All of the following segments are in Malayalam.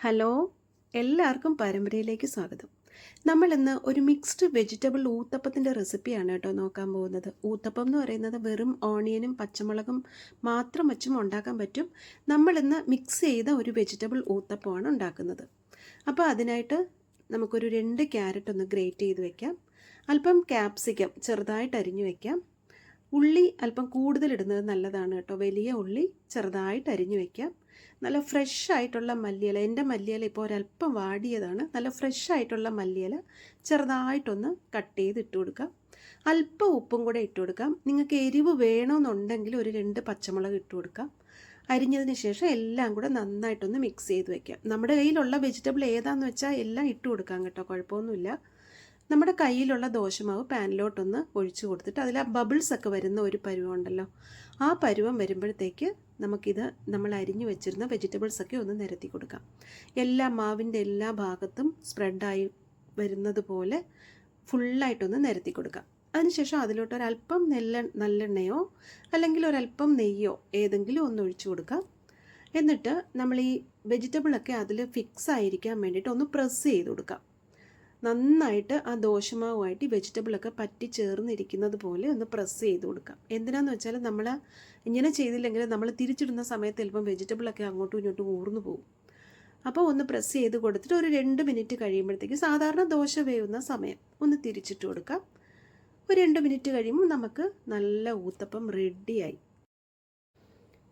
ഹലോ, എല്ലാവർക്കും പരമ്പരയിലേക്ക് സ്വാഗതം. നമ്മൾ ഇന്ന് ഒരു മിക്സ്ഡ് വെജിറ്റബിൾ ഊത്തപ്പത്തിൻ്റെ റെസിപ്പിയാണ് കേട്ടോ നോക്കാൻ പോകുന്നത്. ഊത്തപ്പം എന്ന് പറയുന്നത് വെറും ഓണിയനും പച്ചമുളകും മാത്രം വെച്ചും ഉണ്ടാക്കാൻ പറ്റും. നമ്മളിന്ന് മിക്സ് ചെയ്ത ഒരു വെജിറ്റബിൾ ഊത്തപ്പമാണ് ഉണ്ടാക്കുന്നത്. അപ്പോൾ അതിനായിട്ട് നമുക്കൊരു 2 ക്യാരറ്റ് ഒന്ന് ഗ്രേറ്റ് ചെയ്ത് വെക്കാം. അല്പം ക്യാപ്സിക്കം ചെറുതായിട്ട് അരിഞ്ഞു വെക്കാം. ഉള്ളി അല്പം കൂടുതലിടുന്നത് നല്ലതാണ് കേട്ടോ. വലിയ ഉള്ളി ചെറുതായിട്ട് അരിഞ്ഞു വെക്കാം. നല്ല ഫ്രഷ് ആയിട്ടുള്ള മല്ലിയില, എൻ്റെ മല്ലിയില ഇപ്പോൾ ഒരല്പം വാടിയതാണ്. നല്ല ഫ്രഷ് ആയിട്ടുള്ള മല്ലിയില ചെറുതായിട്ടൊന്ന് കട്ട് ചെയ്ത് ഇട്ട് കൊടുക്കാം. അല്പം ഉപ്പും കൂടെ ഇട്ട് കൊടുക്കാം. നിങ്ങൾക്ക് എരിവ് വേണമെന്നുണ്ടെങ്കിൽ ഒരു 2 പച്ചമുളക് ഇട്ട് കൊടുക്കാം. അരിഞ്ഞതിന് ശേഷം എല്ലാം കൂടെ നന്നായിട്ടൊന്ന് മിക്സ് ചെയ്ത് വെക്കാം. നമ്മുടെ കയ്യിലുള്ള വെജിറ്റബിൾ ഏതാണെന്ന് വെച്ചാൽ എല്ലാം ഇട്ട് കൊടുക്കാം കേട്ടോ, കുഴപ്പമൊന്നുമില്ല. നമ്മുടെ കയ്യിലുള്ള ദോശമാവ് പാനിലോട്ടൊന്ന് ഒഴിച്ചു കൊടുത്തിട്ട് അതിൽ ആ ബബിൾസ് ഒക്കെ വരുന്ന ഒരു പരുവം ഉണ്ടല്ലോ, ആ പരുവം വരുമ്പോഴത്തേക്ക് നമുക്കിത് നമ്മൾ അരിഞ്ഞു വെച്ചിരുന്ന വെജിറ്റബിൾസൊക്കെ ഒന്ന് നിരത്തി കൊടുക്കാം. എല്ലാ മാവിൻ്റെ എല്ലാ ഭാഗത്തും സ്പ്രെഡായി വരുന്നത് പോലെ ഫുള്ളായിട്ടൊന്ന് നിരത്തി കൊടുക്കാം. അതിനുശേഷം അതിലോട്ട് ഒരല്പം നല്ലെണ്ണയോ അല്ലെങ്കിൽ ഒരല്പം നെയ്യോ ഏതെങ്കിലും ഒന്ന് ഒഴിച്ചു കൊടുക്കാം. എന്നിട്ട് നമ്മൾ ഈ വെജിറ്റബിളൊക്കെ അതിൽ ഫിക്സ് ആയിരിക്കാൻ വേണ്ടിയിട്ട് ഒന്ന് പ്രസ് ചെയ്ത് കൊടുക്കാം. നന്നായിട്ട് ആ ദോശമാവുമായിട്ട് ഈ വെജിറ്റബിളൊക്കെ പറ്റി ചേർന്നിരിക്കുന്നത് പോലെ ഒന്ന് പ്രസ് ചെയ്ത് കൊടുക്കാം. എന്തിനാന്ന് വെച്ചാൽ നമ്മൾ ഇങ്ങനെ ചെയ്തില്ലെങ്കിൽ നമ്മൾ തിരിച്ചിടുന്ന സമയത്ത് ചിലപ്പം വെജിറ്റബിളൊക്കെ അങ്ങോട്ടും ഇങ്ങോട്ടും ഊർന്നു പോകും. അപ്പോൾ ഒന്ന് പ്രസ് ചെയ്ത് കൊടുത്തിട്ട് ഒരു 2 മിനിറ്റ് കഴിയുമ്പോഴത്തേക്ക്, സാധാരണ ദോശ വേവുന്ന സമയം, ഒന്ന് തിരിച്ചിട്ട് കൊടുക്കാം. ഒരു 2 മിനിറ്റ് കഴിയുമ്പോൾ നമുക്ക് നല്ല ഊത്തപ്പം റെഡിയായി.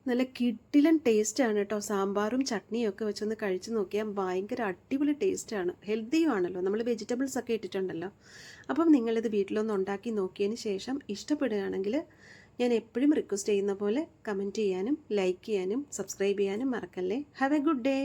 നല്ല കിടിലൻ ടേസ്റ്റാണ് കേട്ടോ. സാമ്പാറും ചട്നിയും ഒക്കെ വെച്ചൊന്ന് കഴിച്ച് നോക്കിയാൽ ഭയങ്കര അടിപൊളി ടേസ്റ്റാണ്. ഹെൽത്തിയും ആണല്ലോ, നമ്മൾ വെജിറ്റബിൾസ് ഒക്കെ ഇട്ടിട്ടുണ്ടല്ലോ. അപ്പം നിങ്ങളിത് വീട്ടിലൊന്ന് ഉണ്ടാക്കി നോക്കിയതിന് ശേഷം ഇഷ്ടപ്പെടുകയാണെങ്കിൽ ഞാൻ എപ്പോഴും റിക്വസ്റ്റ് ചെയ്യുന്ന പോലെ കമൻറ്റ് ചെയ്യാനും ലൈക്ക് ചെയ്യാനും സബ്സ്ക്രൈബ് ചെയ്യാനും മറക്കല്ലേ. Have A good day.